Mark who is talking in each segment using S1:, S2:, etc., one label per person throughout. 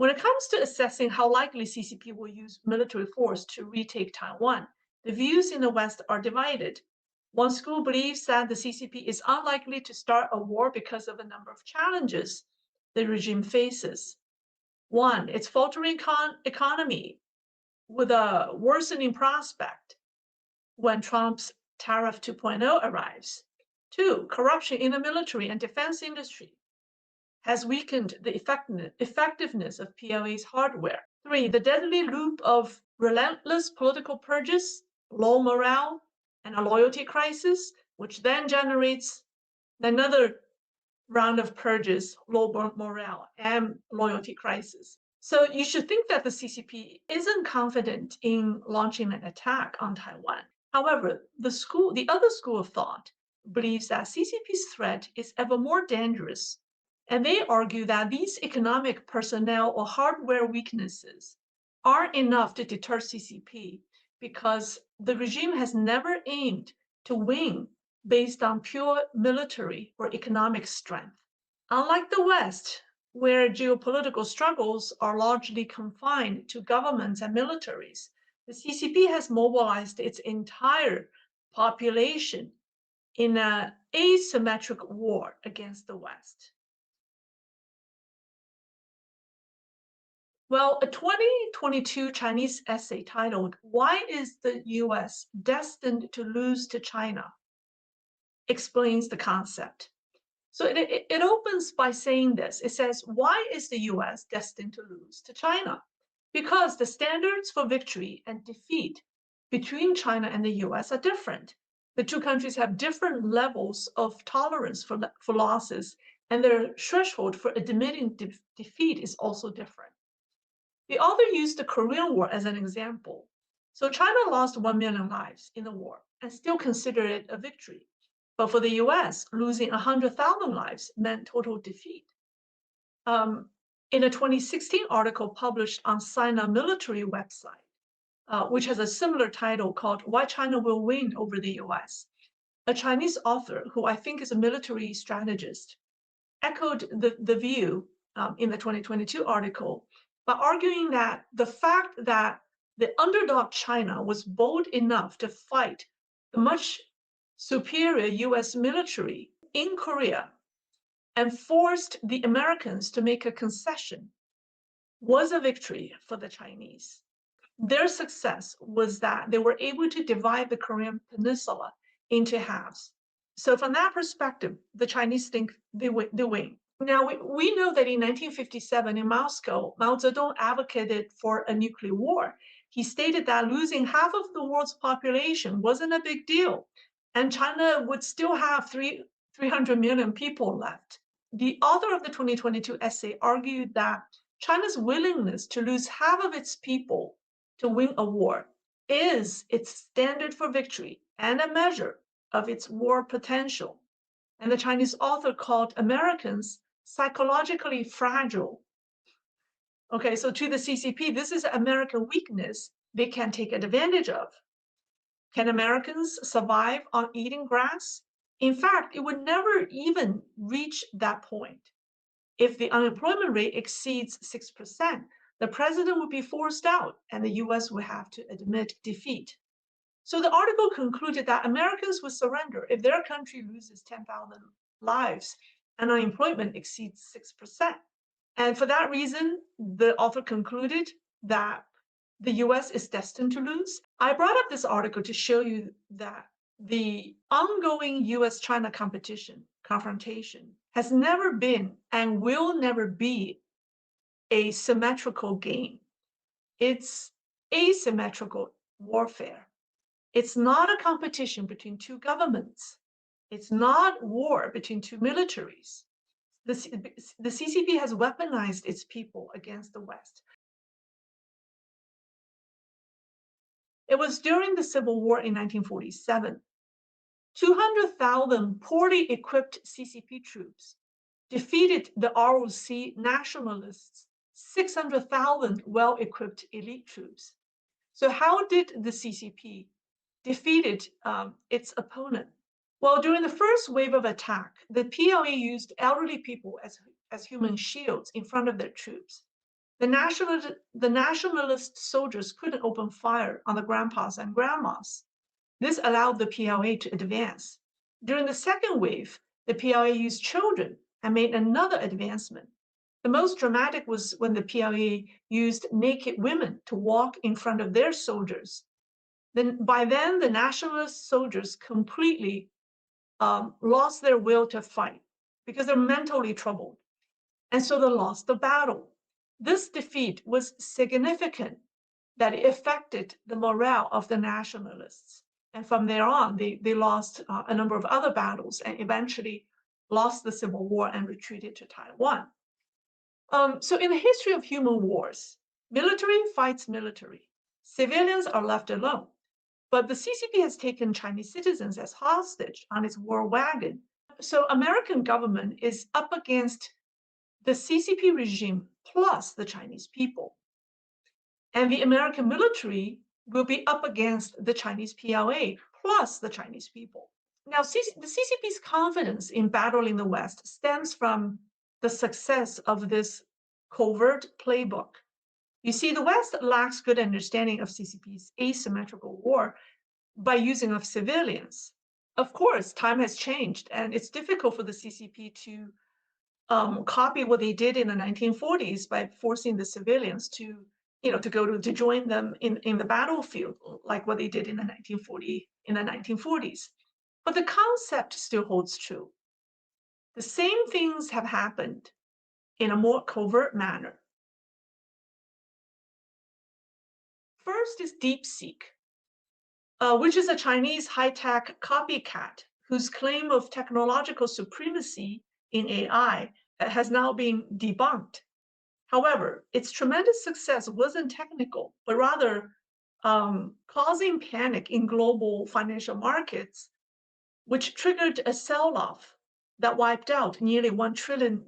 S1: When it comes to assessing how likely CCP will use military force to retake Taiwan, the views in the West are divided. One school believes that the CCP is unlikely to start a war because of a number of challenges the regime faces. One, its faltering economy with a worsening prospect when Trump's Tariff 2.0 arrives. Two, corruption in the military and defense industry has weakened the effectiveness of PLA's hardware. Three, the deadly loop of relentless political purges, low morale, and a loyalty crisis, which then generates another round of purges, low morale, and loyalty crisis. So you should think that the CCP isn't confident in launching an attack on Taiwan. However, the other school of thought believes that CCP's threat is ever more dangerous, and they argue that these economic, personnel, or hardware weaknesses aren't enough to deter CCP because the regime has never aimed to win based on pure military or economic strength. Unlike the West, where geopolitical struggles are largely confined to governments and militaries, the CCP has mobilized its entire population in an asymmetric war against the West. Well, a 2022 Chinese essay titled, "Why is the US Destined to Lose to China?" explains the concept. So it opens by saying this. It says, why is the US destined to lose to China? Because the standards for victory and defeat between China and the US are different. The two countries have different levels of tolerance for losses, and their threshold for admitting defeat is also different. The author used the Korean War as an example. So China lost 1 million lives in the war and still considered it a victory. But for the US, losing 100,000 lives meant total defeat. In a 2016 article published on Sina military website, which has a similar title called "Why China Will Win Over the US," a Chinese author, who I think is a military strategist, echoed the view in the 2022 article by arguing that the fact that the underdog China was bold enough to fight the much superior US military in Korea and forced the Americans to make a concession was a victory for the Chinese. Their success was that they were able to divide the Korean peninsula into halves. So from that perspective, the Chinese think they win. Now, we know that in 1957 in Moscow, Mao Zedong advocated for a nuclear war. He stated that losing half of the world's population wasn't a big deal, and China would still have 300 million people left. The author of the 2022 essay argued that China's willingness to lose half of its people to win a war is its standard for victory and a measure of its war potential. And the Chinese author called Americans psychologically fragile. Okay, so to the CCP, this is American weakness they can take advantage of. Can Americans survive on eating grass? In fact, it would never even reach that point. If the unemployment rate exceeds 6%, the president would be forced out and the US would have to admit defeat. So the article concluded that Americans would surrender if their country loses 10,000 lives and unemployment exceeds 6%. And for that reason, the author concluded that the US is destined to lose. I brought up this article to show you that the ongoing US-China confrontation, has never been and will never be a symmetrical game. It's asymmetrical warfare. It's not a competition between two governments. It's not war between two militaries. The CCP has weaponized its people against the West. It was during the Civil War in 1947. 200,000 poorly equipped CCP troops defeated the ROC nationalists' 600,000 well-equipped elite troops. So how did the CCP defeat its opponent? Well, during the first wave of attack, the PLA used elderly people as human shields in front of their troops. the nationalist soldiers couldn't open fire on the grandpas and grandmas. This allowed the PLA to advance. During the second wave, the PLA used children and made another advancement. The most dramatic was when the PLA used naked women to walk in front of their soldiers. By then, the nationalist soldiers completely lost their will to fight because they're mentally troubled. And so they lost the battle. This defeat was significant that it affected the morale of the nationalists. And from there on, they lost a number of other battles and eventually lost the Civil War and retreated to Taiwan. So in the history of human wars, military fights military. Civilians are left alone. But the CCP has taken Chinese citizens as hostage on its war wagon. So American government is up against the CCP regime plus the Chinese people. And the American military will be up against the Chinese PLA plus the Chinese people. Now, the CCP's confidence in battling the West stems from the success of this covert playbook. You see, the West lacks good understanding of CCP's asymmetrical war by using of civilians. Of course, time has changed, and it's difficult for the CCP to copy what they did in the 1940s by forcing the civilians to join them in the battlefield, like what they did in the 1940s. But the concept still holds true. The same things have happened in a more covert manner. First is DeepSeek, which is a Chinese high-tech copycat whose claim of technological supremacy in AI has now been debunked. However, its tremendous success wasn't technical, but rather causing panic in global financial markets, which triggered a sell-off that wiped out nearly $1 trillion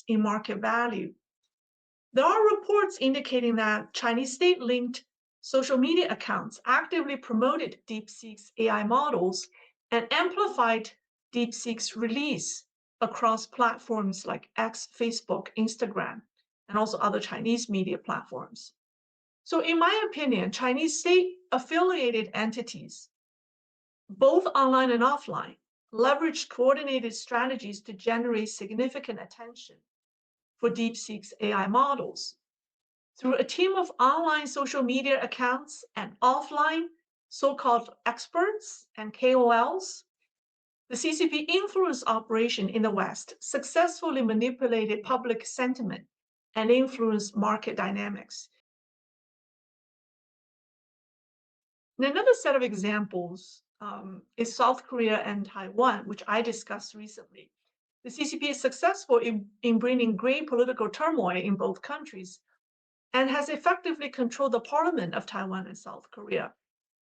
S1: in market value. There are reports indicating that Chinese state-linked social media accounts actively promoted DeepSeek's AI models and amplified DeepSeek's release across platforms like X, Facebook, Instagram, and also other Chinese media platforms. So in my opinion, Chinese state-affiliated entities, both online and offline, leveraged coordinated strategies to generate significant attention for DeepSeek's AI models. Through a team of online social media accounts and offline so-called experts and KOLs, the CCP influence operation in the West successfully manipulated public sentiment and influenced market dynamics. And another set of examples is South Korea and Taiwan, which I discussed recently. The CCP is successful in bringing great political turmoil in both countries and has effectively controlled the parliament of Taiwan and South Korea.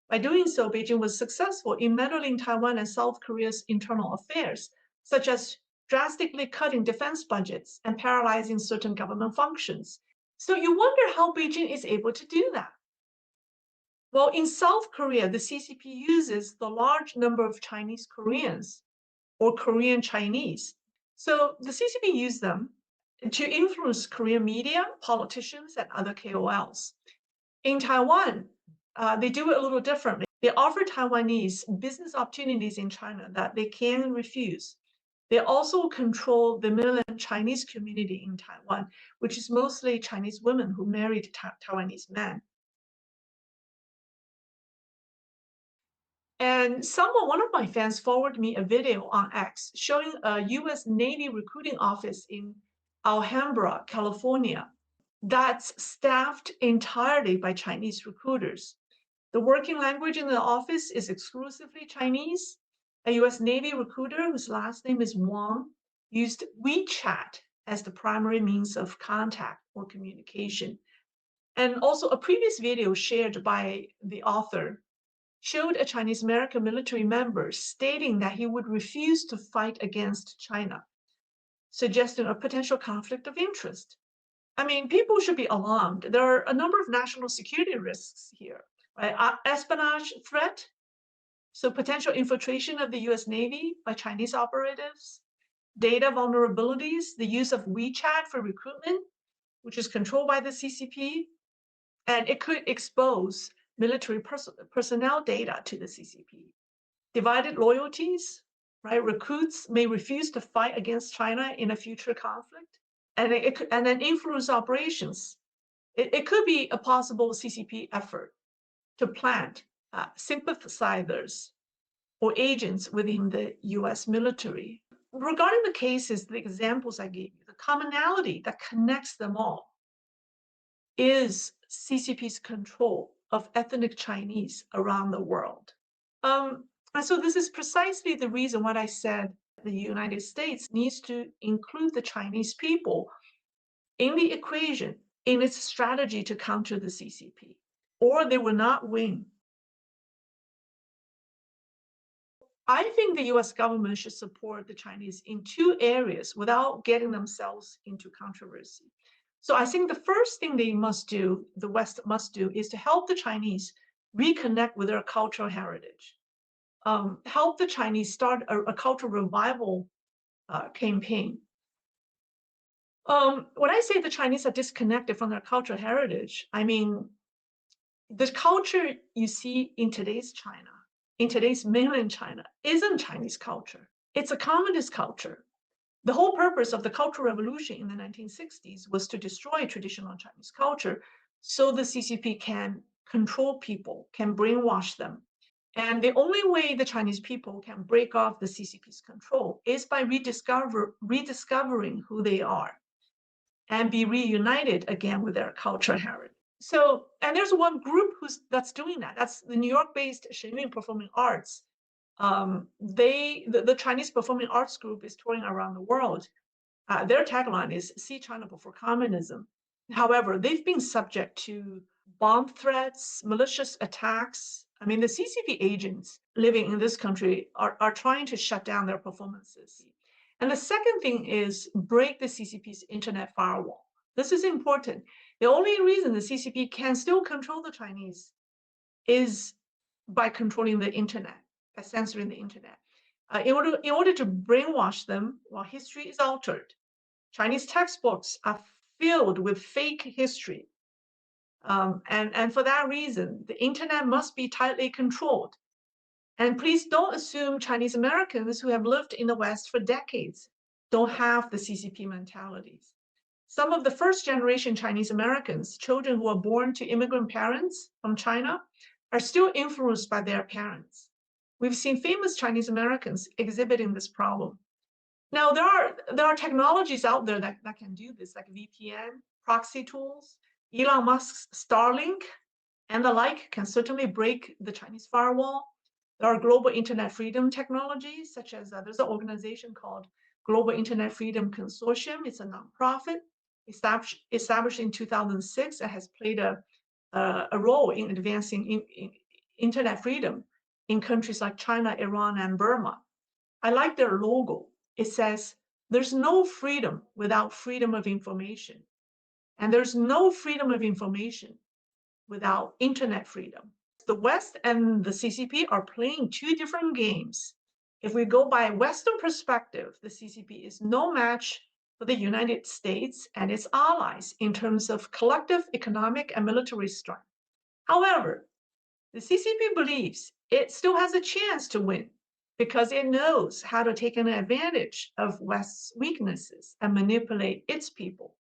S1: By doing so, Beijing was successful in meddling Taiwan and South Korea's internal affairs, such as drastically cutting defense budgets and paralyzing certain government functions. So you wonder how Beijing is able to do that. Well, in South Korea, the CCP uses the large number of Chinese Koreans or Korean Chinese. So the CCP used them to influence Korean media, politicians, and other KOLs. In Taiwan, they do it a little differently. They offer Taiwanese business opportunities in China that they can refuse. They also control the mainland Chinese community in Taiwan, which is mostly Chinese women who married Taiwanese men. And one of my fans forwarded me a video on X showing a US Navy recruiting office in Alhambra, California, that's staffed entirely by Chinese recruiters. The working language in the office is exclusively Chinese. A US Navy recruiter whose last name is Wang used WeChat as the primary means of contact or communication. And also a previous video shared by the author showed a Chinese American military member stating that he would refuse to fight against China, suggesting a potential conflict of interest. I mean, people should be alarmed. There are a number of national security risks here, right? Espionage threat, so potential infiltration of the US Navy by Chinese operatives, data vulnerabilities, the use of WeChat for recruitment, which is controlled by the CCP, and it could expose military personnel data to the CCP. Divided loyalties, right? Recruits may refuse to fight against China in a future conflict, and then influence operations. It could be a possible CCP effort to plant sympathizers or agents within the US military. Regarding the cases, the examples I gave you, the commonality that connects them all is CCP's control of ethnic Chinese around the world. And so this is precisely the reason why I said the United States needs to include the Chinese people in the equation in its strategy to counter the CCP, or they will not win. I think the US government should support the Chinese in two areas without getting themselves into controversy. So I think the first thing they must do, the West must do, is to help the Chinese reconnect with their cultural heritage. Help the Chinese start a cultural revival campaign. When I say the Chinese are disconnected from their cultural heritage, I mean the culture you see in today's China, in today's mainland China, isn't Chinese culture. It's a communist culture. The whole purpose of the Cultural Revolution in the 1960s was to destroy traditional Chinese culture so the CCP can control people, can brainwash them. And the only way the Chinese people can break off the CCP's control is by rediscovering who they are and be reunited again with their cultural heritage. So, and there's one group that's doing that. That's the New York-based Shenyun Performing Arts. The Chinese Performing Arts group is touring around the world. Their tagline is "See China Before Communism." However, they've been subject to bomb threats, malicious attacks. I mean, the CCP agents living in this country are trying to shut down their performances. And the second thing is break the CCP's internet firewall. This is important. The only reason the CCP can still control the Chinese is by controlling the internet, by censoring the internet. In order to brainwash them, well, history is altered. Chinese textbooks are filled with fake history. And for that reason, the internet must be tightly controlled. And please don't assume Chinese Americans who have lived in the West for decades don't have the CCP mentalities. Some of the first generation Chinese Americans, children who are born to immigrant parents from China, are still influenced by their parents. We've seen famous Chinese Americans exhibiting this problem. Now, there are technologies out there that can do this, like VPN, proxy tools, Elon Musk's Starlink, and the like can certainly break the Chinese firewall. There are global internet freedom technologies, such as there's an organization called Global Internet Freedom Consortium. It's a nonprofit established in 2006 and has played a role in advancing internet freedom in countries like China, Iran, and Burma. I like their logo. It says, "There's no freedom without freedom of information. And there's no freedom of information without internet freedom." The West and the CCP are playing two different games. If we go by Western perspective, the CCP is no match for the United States and its allies in terms of collective economic and military strength. However, the CCP believes it still has a chance to win because it knows how to take an advantage of West's weaknesses and manipulate its people.